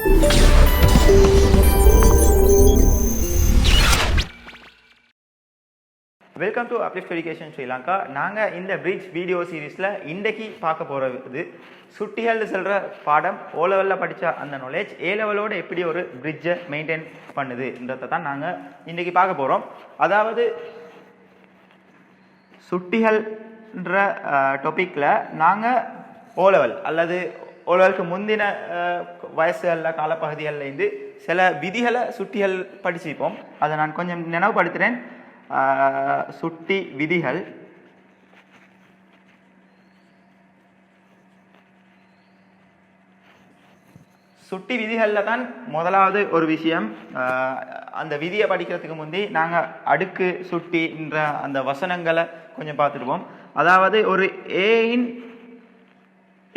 Welcome to Uplift Education Sri Lanka. நாங்கள் இந்த bridge video சீரீஸில் இன்றைக்கு பார்க்க போகிறது சுட்டிகள் செல்கிற பாடம் ஓ லெவலில் படித்த அந்த நாலேஜ் ஏ லெவலோடு எப்படி ஒரு பிரிட்ஜை மெயின்டைன் பண்ணுதுன்றதை தான் நாங்கள் இன்றைக்கி பார்க்க போகிறோம். அதாவது சுட்டிகள்ன்ற டாப்பிக்கில் நாங்கள் ஓ லெவல் அல்லது ஓ லெவலுக்கு முந்தின வயசுகளில் காலப்பகுதிகள்லேருந்து சில விதிகளை சுட்டிகள் படிச்சிருப்போம். அதை நான் கொஞ்சம் நினைவுபடுத்துகிறேன். சுட்டி விதிகள் சுட்டி விதிகளில் தான் முதலாவது ஒரு விஷயம். அந்த விதியை படிக்கிறதுக்கு முந்தி நாங்கள் அடுக்கு சுட்டின்ற அந்த வசனங்களை கொஞ்சம் பார்த்துருப்போம். அதாவது ஒரு ஏயின்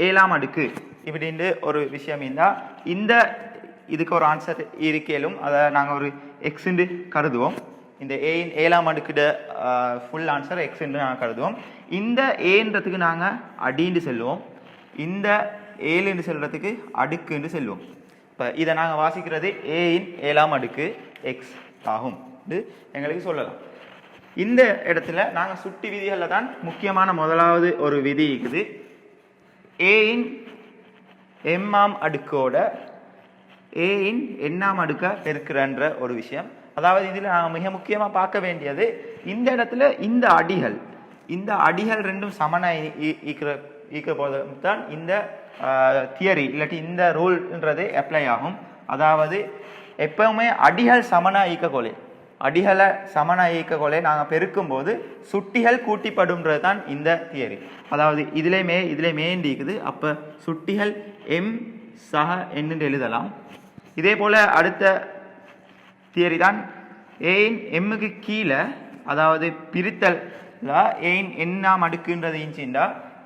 7ஆம் அடுக்கு இப்படின்னு ஒரு விஷயம் இருந்தால் இந்த இதுக்கு ஒரு ஆன்சர் இருக்கலும் அதை நாங்கள் ஒரு எக்ஸ்ன்னு கருதுவோம். இந்த ஏயின் 7ஆம் அடுக்கிட ஃபுல் ஆன்சர் எக்ஸ் என்று நாங்கள் கருதுவோம். இந்த ஏன்றதுக்கு நாங்கள் அடின்னு செல்லுவோம், இந்த 7 செல்றதுக்கு அடுக்குன்னு செல்வோம். இப்போ இதை நாங்கள் வாசிக்கிறது ஏயின் 7ஆம் அடுக்கு எக்ஸ் ஆகும் எங்களுக்கு சொல்லலாம். இந்த இடத்துல நாங்கள் சுட்டி விதிகளில் தான் முக்கியமான முதலாவது ஒரு விதி இருக்குது. ஏயின் எம்ஆம் அடுக்கோட ஏயின் எண்ணாம் அடுக்க பெருக்கிறன்ற ஒரு விஷயம். அதாவது இதில் நாங்கள் மிக முக்கியமாக பார்க்க வேண்டியது இந்த இடத்துல இந்த அடிகள் ரெண்டும் சமனாக ஈக்கிற போது தான் இந்த தியரி இல்லாட்டி இந்த ரூல்ன்றது அப்ளை ஆகும். அதாவது எப்பவுமே அடிகள் சமனாக ஈக்கக்கோலை நாங்கள் பெருக்கும்போது சுட்டிகள் கூட்டிப்படும்ன்றது தான் இந்த தியரி. அதாவது இதிலே மேண்டு இருக்குது. அப்போ சுட்டிகள் எம் சக என்று எழுதலாம். இதே போல் அடுத்த தியரி தான் ஏயின் எம்முக்கு கீழே, அதாவது பிரித்தல் ஏயின் எண்ணாம் அடுக்குன்றது இன்ச்சிண்டா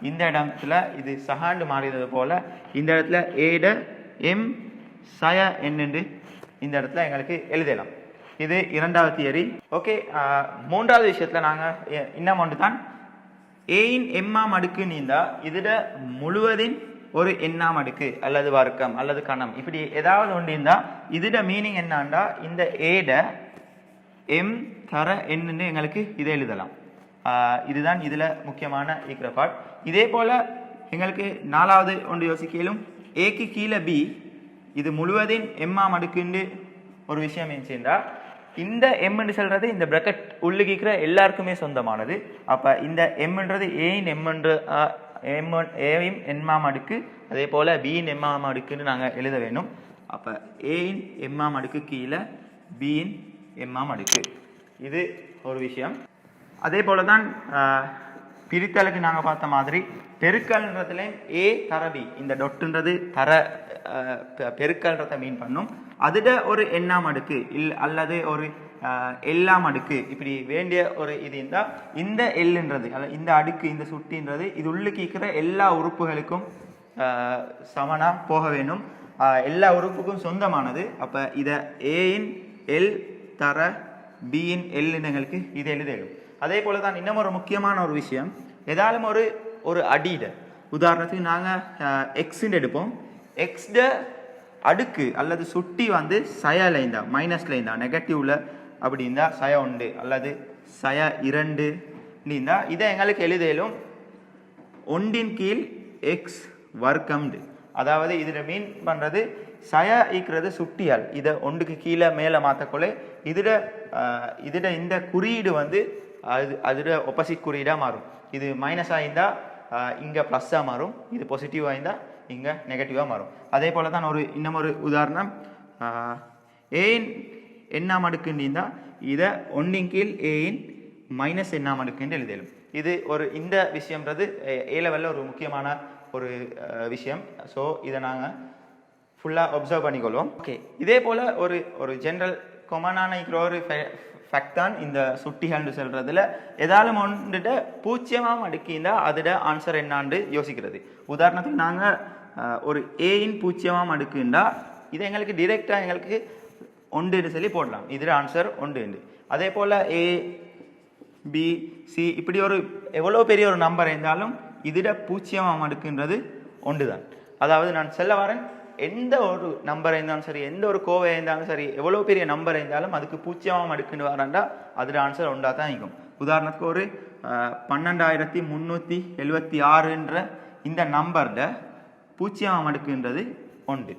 இந்த இடத்துல இது சகாண்டு மாறியது போல் இந்த இடத்துல ஏட எம் சய என்று இந்த இடத்துல எங்களுக்கு எழுதலாம். இது இரண்டாவது தியரி. ஓகே, மூன்றாவது விஷயத்தில் நாங்கள் இன்னும் ஒன்று தான் ஏயின் எம்ஆம் அடுக்கு நீந்தா இதில் முழுவதின் ஒரு எண்ணாம் அடுக்கு அல்லது வர்க்கம் அல்லது கணம் இப்படி ஏதாவது ஒன்று இருந்தால் இதோட மீனிங் என்னான்டா இந்த ஏட எம் தர என்னன்னு எங்களுக்கு இதை எழுதலாம். இதுதான் இதில் முக்கியமான ஈக்கிற பார்ட். இதே போல் எங்களுக்கு நாலாவது ஒன்று யோசிக்கலும் ஏக்கு கீழே பி இது முழுவதின் எம்ஆம் அடுக்குன்னு ஒரு விஷயம் இருந்துச்சுண்டா இந்த எம்ன்னு சொல்கிறது இந்த பிரக்கெட் உள்ளுக்கிற எல்லாருக்குமே சொந்தமானது. அப்போ இந்த எம்ன்றது ஏயின் ஏயின் எம்ஆம் அடுக்கு, அதே போல் பியின் எம்ஆம் அடுக்குன்னு நாங்கள் எழுத வேணும். அப்போ ஏயின் எம்ஆம் அடுக்கு கீழே பியின் எம்ஆம் அடுக்கு, இது ஒரு விஷயம். அதே போல தான் பிரித்தலுக்கு நாங்கள் பார்த்த மாதிரி பெருக்கல்ன்றதுலேயும் ஏ தர பி இந்த டொட்டுன்றது தர பெருக்கல்ன்றதை மீன் பண்ணும். அதில் ஒரு எண்ணாம் அடுக்கு அல்லது ஒரு எல்லாம் அடுக்கு இப்படி வேண்டிய ஒரு இது இருந்தால் இந்த எல்லுன்றது இந்த அடுக்கு இந்த சுட்டின்றது இது உள்ளுக்கு இருக்கிற எல்லா உறுப்புகளுக்கும் சமனாக போக வேணும், எல்லா உறுப்புக்கும் சொந்தமானது. அப்போ இதை ஏயின் எல் தர பியின் எல்லுன்னு எங்களுக்கு இது எழுதிடும். அதே போல தான் இன்னும் ஒரு முக்கியமான ஒரு விஷயம், ஏதாலும் ஒரு அடியிட உதாரணத்துக்கு நாங்கள் எக்ஸ்ன்னு எடுப்போம். எக்ஸ்ட அடுக்கு அல்லது சுட்டி வந்து சயல இருந்தா மைனஸ்ல இருந்தா நெகட்டிவ்ல அப்படி இருந்தா சய 1 அல்லது சய 2 இருந்தா இதை எங்களுக்கு எழுதலும் 1 கீழ் எக்ஸ் வர்க்கம்டு. அதாவது இதில் மீன் பண்ணுறது சய ஈக்கிறது சுட்டியால் இதை 1க்கு கீழே மேலே மாற்றக்கொள்ள இதோட இந்த குறியீடு வந்து அதோட ஒப்போசிட் குறியீடாக மாறும். இது மைனஸாக இருந்தால் இங்கே ப்ளஸ்ஸாக மாறும், இது பாசிட்டிவாக இருந்தால் இங்கே நெகட்டிவாக மாறும். அதே போல் தான் இன்னும் ஒரு உதாரணம், ஏயின் எண்ணாம் அடுக்குன்னு இருந்தால் இதை 1 கீழ் ஏயின் மைனஸ் எண்ணாம் அடுக்குன்னு எழுதலும். இது இந்த விஷயம்ன்றது ஏ லெவலில் ஒரு முக்கியமான ஒரு விஷயம். ஸோ இதை நாங்கள் ஃபுல்லாக ஒப்சர்வ் பண்ணிக்கொள்வோம். ஓகே, இதே போல் ஒரு ஜென்ரல் கொமனான ஒரு ஃபேக்ட் தான் இந்த சுட்டிகள்னு சொல்கிறதுல ஏதாலும் ஒன்றுட்டு 0ஆம் அடுக்கிந்தா அதோட ஆன்சர் என்னான்னு யோசிக்கிறது. உதாரணத்துக்கு நாங்கள் ஒரு ஏயின் 0ஆம் அடுக்குண்டா இதை எங்களுக்கு டிரெக்டாக எங்களுக்கு 1 சொல்லி போடலாம், இதில் ஆன்சர் 1. அதே போல் ஏ பி சி இப்படி எவ்வளோ பெரிய ஒரு நம்பர் இருந்தாலும் இதில் 0ஆம் அடுக்குன்றது 1 தான். அதாவது நான் சொல்ல வரேன், எந்த ஒரு நம்பர் இருந்தாலும் சரி, எந்த ஒரு கோவை இருந்தாலும் சரி, எவ்வளோ பெரிய நம்பர் இருந்தாலும் அதுக்கு பூஜ்ஜியமாம் அடுக்குன்னு வராண்டா அதில் ஆன்சர் ஒன்றா தான் இருக்கும். உதாரணத்துக்கு ஒரு 12376ன்ற இந்த நம்பர்ட பூஜ்ஜியமாம் அடுக்குன்றது உண்டு.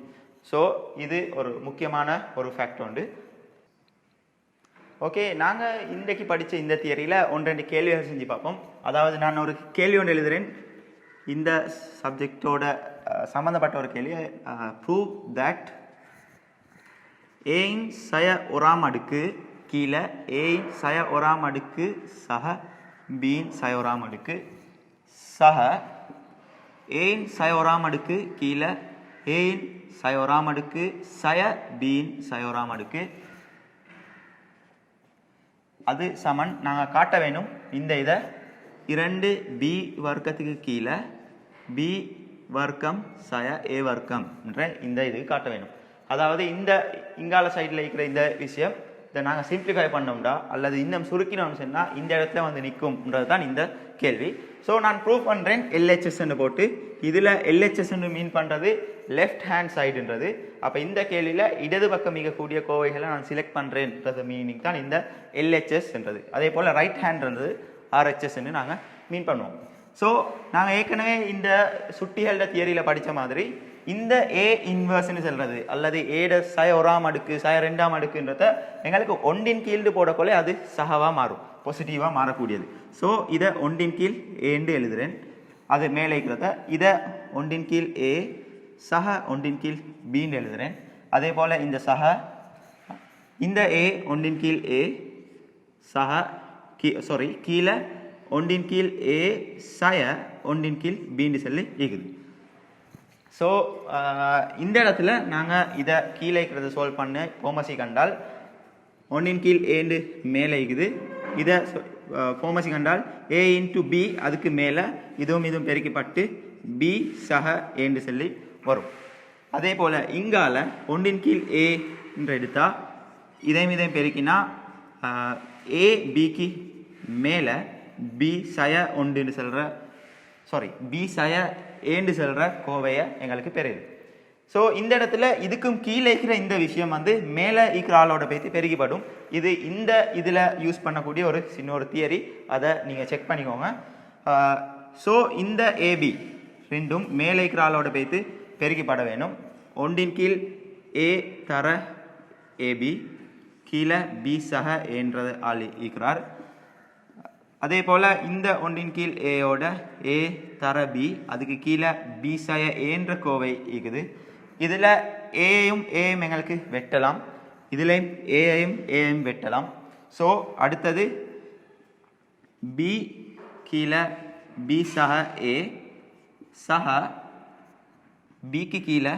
ஸோ இது ஒரு முக்கியமான ஒரு ஃபேக்ட் உண்டு. ஓகே, நாங்கள் இன்றைக்கு படித்த இந்த தியரியில் 1-2 கேள்விகள் செஞ்சு பார்ப்போம். அதாவது நான் ஒரு கேள்வி ஒன்று எழுதுகிறேன், இந்த சப்ஜெக்டோட சம்மந்தப்பட்ட ஒரு கேள்வி. ப்ரூவ் தட் ஏயின் சய ஒராம் அடுக்கு கீழே ஏயின் சய ஒராம் அடுக்கு சக பீன் சய ஒராம் அடுக்கு சக ஏயின் சய ஒராம் அடுக்கு கீழே ஏயின் சய ஒராம் அடுக்கு சய பீன் சய ஒராம் அடுக்கு அது சமன். நாங்கள் காட்ட வேணும் இந்த இதை 2b வர்க்கத்துக்கு கீழே b வர்க்கம் சய a வர்க்கம் என்ற இந்த இது காட்ட வேணும். அதாவது இந்த இங்கால சைடில் இருக்கிற இந்த விஷயம் இதை நாங்கள் சிம்பிளிஃபை பண்ணோம்டா அல்லது இன்னும் சுருக்கினோம்னு சொன்னால் இந்த இடத்துல வந்து நிற்கும்ன்றது தான் இந்த கேள்வி. ஸோ நான் ப்ரூவ் பண்ணுறேன் எல்ஹெச்எஸ்ன்னு போட்டு. இதில் எல்ஹெச்எஸ்ன்னு மீன் பண்ணுறது லெஃப்ட் ஹேண்ட் சைடுன்றது. அப்போ இந்த கேள்வியில் இடது பக்கம் மிகக்கூடிய கோவைகளை நான் செலக்ட் பண்ணுறேன்றது மீனிங் தான் இந்த எல்ஹெச்எஸ்ன்றது. அதே போல் ரைட் ஹேண்ட்ன்றது ஆர்ஹெச்எஸ்ன்னு நாங்கள் மீன் பண்ணுவோம். ஸோ நாங்கள் ஏற்கனவே இந்த சுட்டிகளோட தியரியில் படித்த மாதிரி இந்த ஏ இன்வர்ஸ்ன்னு சொல்கிறது அல்லது ஏட சய ஒராம் அடுக்கு சய 2ஆம் அடுக்குன்றத எங்களுக்கு ஒன்றின் கீழ் போடக்கொள்ள அது சகவாக மாறும், பாசிட்டிவாக மாறக்கூடியது. ஸோ இதை ஒன்றின் கீழ் ஏன்னு எழுதுகிறேன். அது மேலே இருக்கிறத இதை ஒன்றின் கீழ் ஏ சக ஒன்றின் கீழ் பின்னு எழுதுகிறேன். அதே போல் இந்த சக இந்த ஏ ஒன்றின் கீழ் ஏ சக கீழே ஒன்றின் கீழ் ஏ சய ஒன்றின் கீழ் பின்னு சொல்லி இருக்குது. ஸோ இந்த இடத்துல நாங்கள் இதை கீழே இருக்கிறத சால்வ் பண்ண ஃபார்மசி கண்டால் ஒன்றின் கீழ் ஏண்டு மேலே இருக்குது. இதை ஃபார்மசி கண்டால் ஏ இன்ட்டு பி அதுக்கு மேலே இதுவும் பெருக்கப்பட்டு பி சக ஏண்டு சொல்லி வரும். அதே போல் இங்கால ஒன்றின் கீழ் ஏ என்று எடுத்தால் இதையும் பெருக்கினா ஏ பிக்கு மேலே பி சய ஒன்றுன்னு சொல்கிற பி சய ஏண்டு சொல்கிற கோவையை எங்களுக்கு பெறுது. ஸோ இந்த இடத்துல இதுக்கும் கீழே இருக்கிற இந்த விஷயம் வந்து மேலே இருக்கிற ஆளோட பேசி பெருகிப்படும். இது இந்த இதில் யூஸ் பண்ணக்கூடிய ஒரு சின்ன ஒரு தியரி, அதை நீங்கள் செக் பண்ணிக்கோங்க. ஸோ இந்த ஏபி ரெண்டும் மேலே இருக்கிற ஆளோட பேசி பெருகிப்பட வேணும். ஒன்றின் கீழ் ஏ தர ஏபி கீழே பி சக ஏன்றது ஆள் இருக்கிறார். அதே போல் இந்த ஒன்றின் கீழ் ஏயோட ஏ தர பி அதுக்கு கீழே பி சய ஏன்ற கோவை இருக்குது. இதில் ஏயும் ஏயும் எங்களுக்கு வெட்டலாம், இதுலேயும் ஏயும் வெட்டலாம். ஸோ அடுத்தது பி கீழே பி சக ஏ சக பிக்கு கீழே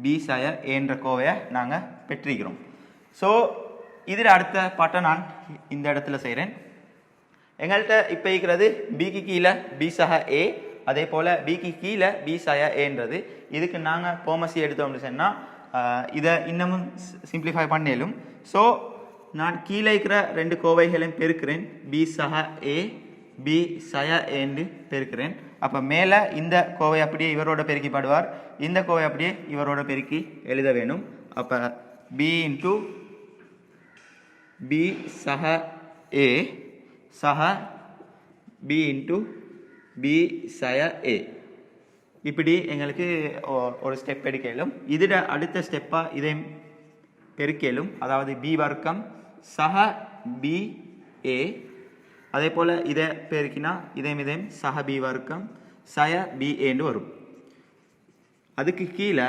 பி சய ஏன்ற கோவையை நாங்கள் பெற்றிருக்கிறோம். ஸோ இதில் அடுத்த பாட்டை நான் இந்த இடத்துல செய்கிறேன். எங்கள்கிட்ட இப்போ இருக்கிறது பிக்கு கீழே பி சக ஏ, அதே போல் பிக்கு கீழே பி சய ஏன்றது. இதுக்கு நாங்கள் ஃபார்மசி எடுத்தோம்னு சொன்னால் இதை இன்னமும் சிம்பிளிஃபை பண்ணலும். ஸோ நான் கீழே இருக்கிற 2 கோவைகளையும் பெருக்கிறேன். பி சக ஏ பி சய ஏன்னு பெருக்கிறேன். அப்போ மேலே இந்த கோவை அப்படியே இவரோட பெருக்கிப்படுவார், இந்த கோவை அப்படியே இவரோட பெருக்கி எழுத வேணும். அப்போ பி இன்ட்டு பி சக ஏ சக பி இன்ட்டு பி சய ஏ இப்படி எங்களுக்கு ஒரு ஸ்டெப் எடுக்கலும். இதில் அடுத்த ஸ்டெப்பாக இதை பெருக்கலும், அதாவது பி வர்க்கம் சக பி ஏ. அதே போல் இதை பெருக்கினா இதையும் சக பி வர்க்கம் சய பி ஏன்னு வரும். அதுக்கு கீழே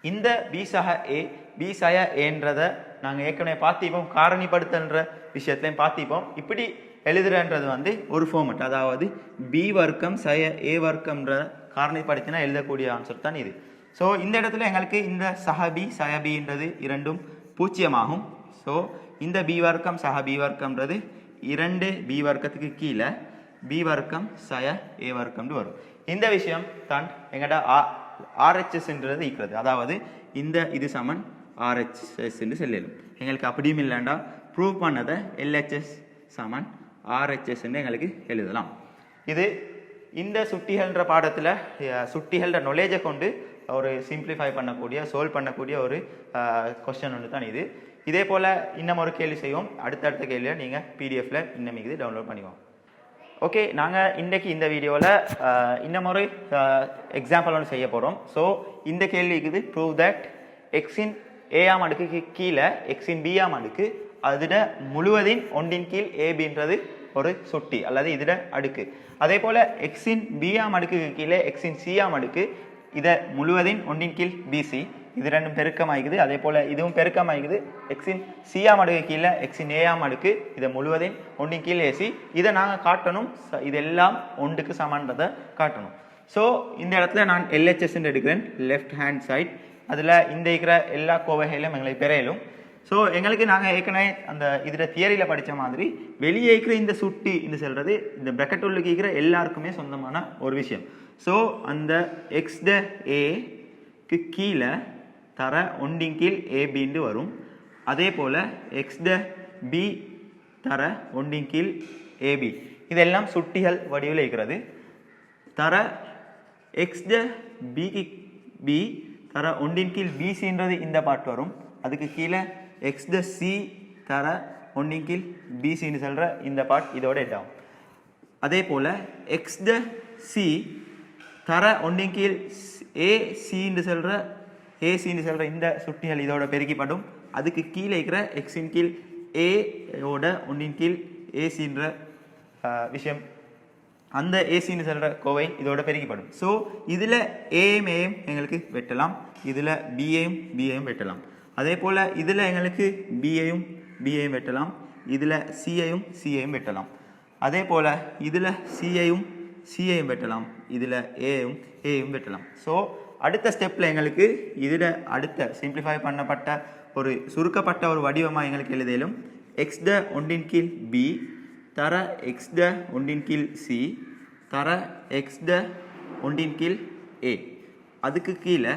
இந்த பி சக ஏ பி சய ஏன்றதை நாங்கள் ஏற்கனவே பார்த்திப்போம், காரணிப்படுத்தன்ற விஷயத்துலையும் பார்த்திப்போம். இப்படி எழுதுறன்றது வந்து ஒரு ஃபார்மெட், அதாவது பி வர்க்கம் சய ஏ வர்க்கம்ன்ற காரணிப்படுத்தினா எழுதக்கூடிய ஆன்சர் தான் இது. ஸோ இந்த இடத்துல எங்களுக்கு இந்த சஹபி சயபின்றது இரண்டும் பூஜ்ஜியமாகும். ஸோ இந்த பி வர்க்கம் சஹ பி வர்க்கம்ன்றது 2 பி வர்க்கத்துக்கு கீழே பி வர்க்கம் சய ஏ வர்க்கம்னு வரும். இந்த விஷயம் தான் எங்கள்ட ஆர்ஹெச்எஸ்ன்றது இருக்கிறது. அதாவது இந்த இது சமன் ஆர்ஹெச்எஸ்ன்னு சொல்லலும். எங்களுக்கு அப்படியும் இல்லைண்டா ப்ரூவ் பண்ணதை எல்ஹெச்எஸ் சமன் ஆர்ஹெச்எஸ்ன்னு எங்களுக்கு எழுதலாம். இது இந்த சுட்டிகள்ன்ற பாடத்தில் சுட்டிகளோட நாலேஜை கொண்டு ஒரு சிம்பிளிஃபை பண்ணக்கூடிய சால்வ் பண்ணக்கூடிய ஒரு கொஸ்டின் ஒன்று தான் இது. இதே போல் இன்னும் ஒரு கேள்வி செய்வோம். அடுத்தடுத்த கேள்வியை நீங்கள் பிடிஎஃப்ல இன்னும் இது டவுன்லோட் பண்ணிக்குவோம். ஓகே, நாங்கள் இன்றைக்கு இந்த வீடியோவில் இன்னும் ஒரு எக்ஸாம்பிள் ஒன்று செய்ய போகிறோம். ஸோ இந்த கேள்விக்கு இது ப்ரூவ் தட் எக்ஸின் ஏஆம் அடுக்குக்கு கீழே எக்ஸின் பிஆம் அடுக்கு அதிட முழுவதின் ஒன்றின் கீழ் ஏபின்றது ஒரு சுட்டி அல்லது இதிட அடுக்கு. அதே போல் எக்ஸின் பிஆம் அடுக்குக்கு கீழே எக்ஸின் சிஆம் அடுக்கு இதை முழுவதின் ஒன்றின் கீழ் பிசி, இது ரெண்டும் பெருக்கமாகிக்குது. அதே போல் இதுவும் பெருக்கமாகிக்குது. எக்ஸின் சிஆம் அடுக்கு கீழே எக்ஸின் ஏஆம் அடுக்கு இதை முழுவதின் ஒன்றின் கீழ் ஏசி, இதை நாங்கள் காட்டணும். இதெல்லாம் ஒன்றுக்கு சமன்றதை காட்டணும். ஸோ இந்த இடத்துல நான் எல்ஹெச்எஸ் எடுக்கிறேன், லெஃப்ட் ஹேண்ட் சைட். அதில் இந்த இருக்கிற எல்லா கோவைகளும் எங்களுக்கு பெறையலும். ஸோ எங்களுக்கு நாங்கள் ஏற்கனவே அந்த இதில் தியரியில் படித்த மாதிரி வெளியே இருக்கிற இந்த சுட்டி என்று சொல்கிறது இந்த பிரக்கெட் உள்ளுக்கு இருக்கிற எல்லாருக்குமே சொந்தமான ஒரு விஷயம். ஸோ அந்த எக்ஸ் த ஏக்கு கீழே தர ஒன்றின் கீழ் ஏபின்னு வரும். அதே போல் எக்ஸ் த பி தர ஒன்றின் கீழ் ஏபி, இதெல்லாம் சுட்டிகள் வடிவில் இருக்கிறது. தர எக்ஸ் த பிக்கு பி தர ஒன்றின் கீழ் பிசின்றது இந்த பாட்டு வரும். அதுக்கு கீழே எக்ஸ் த சி தர ஒன்றின் கீழ் பிசின்னு சொல்கிற இந்த பாட் இதோட எட்டாகும். அதே போல் எக்ஸ் த சி தர ஒன்றின் கீழ் ஏசின்னு சொல்கிற ஏசின்னு சொல்கிற இந்த சுட்டிகள் இதோட பெருக்கிப்படும். அதுக்கு கீழே இருக்கிற எக்ஸின் கீழ் ஏயோட ஒன்றின் கீழ் ஏசின்ற விஷயம், அந்த ஏசின்னு சொல்கிற கோவை இதோட பெருக்கிப்படும். ஸோ இதில் ஏஎம் எங்களுக்கு வெட்டலாம், இதில் பிஏயும் வெட்டலாம். அதே போல் இதில் எங்களுக்கு பிஏயும் வெட்டலாம், இதில் சியையும் வெட்டலாம். அதே போல் இதில் சியையும் வெட்டலாம், இதில் ஏயும் வெட்டலாம். ஸோ அடுத்த ஸ்டெப்பில் எங்களுக்கு இதில் அடுத்த சிம்பிளிஃபை பண்ணப்பட்ட ஒரு சுருக்கப்பட்ட ஒரு வடிவமாக எங்களுக்கு எழுதிலும் எக்ஸ் த ஒன்றின் கீழ் பி தர எக்ஸ் த ஒன்றின் கீழ் சி தர எக்ஸ் த ஒன்றின் கீழ் ஏ, அதுக்கு கீழே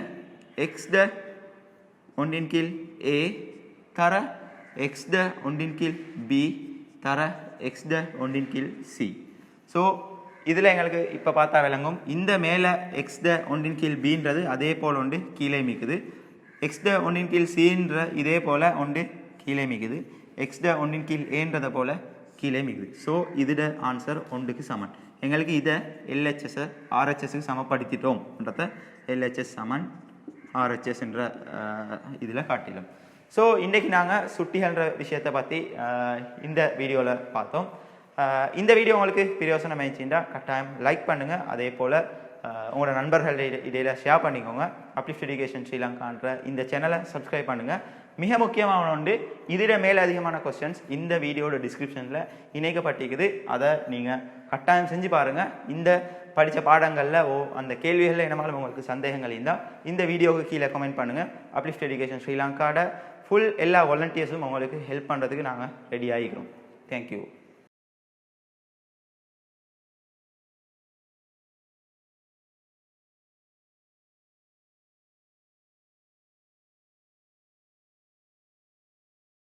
எக்ஸ் த ஒன்றின் கீழ் ஏ தர எக்ஸ் த ஒன்றின் கீழ் பி தர எக்ஸ் த ஒன்றின் கீழ் சி. ஸோ இதில் எங்களுக்கு இப்போ பார்த்தா விளங்கும், இந்த மேலே எக்ஸ் த ஒன்றின் கீழ் பின்றது அதே போல் ஒன்று கீழே மிக்குது, எக்ஸ் த ஒன்றின் கீழ் சின்ற இதே போல் ஒன்று கீழே மிக்குது, எக்ஸ் த ஒன்றின் கீழ் ஏன்றதை போல் கீழே மிக்குது. ஸோ இதோட ஆன்சர் ஒன்றுக்கு சமன். எங்களுக்கு இதை எல்ஹெச்எஸை ஆர்ஹெச்எஸ்க்கு சமப்படுத்திட்டோம்ன்றத எல்ஹெச்எஸ் சமன் ஆர்ஹெச்எஸ் என்ற இதில் காட்டிலும். ஸோ இன்றைக்கி நாங்கள் சுட்டிகள்ன்ற விஷயத்தை பற்றி இந்த வீடியோவில் பார்த்தோம். இந்த வீடியோ உங்களுக்கு பிரயோசனம் ஆயிடுச்சுன்னா கட்டாயம் லைக் பண்ணுங்கள். அதே போல் உங்களோட நண்பர்கள் இடையில ஷேர் பண்ணிக்கோங்க. அப்லிஃப்ட் எஜுகேஷன் ஸ்ரீலங்கான்ற இந்த சேனலை சப்ஸ்கிரைப் பண்ணுங்கள். மிக முக்கியமான ஒன்று, இதில் மேலதிகமான கொஸ்டின்ஸ் இந்த வீடியோட டிஸ்கிரிப்ஷனில் இணைக்கப்பட்டிருக்குது. அதை நீங்கள் கட்டாயம் செஞ்சு பாருங்கள். இந்த படித்த பாடங்களில் அந்த கேள்விகளில் என்னமாலும் உங்களுக்கு சந்தேகங்கள் இருந்தால் இந்த வீடியோவுக்கு கீழே கமெண்ட் பண்ணுங்கள். அப்லிஃப்ட் எஜுகேஷன் ஸ்ரீலங்காவோட ஃபுல் எல்லா வாலண்டியர்ஸும் உங்களுக்கு ஹெல்ப் பண்ணுறதுக்கு நாங்கள் ரெடி ஆகிக்கிறோம். தேங்க்யூ.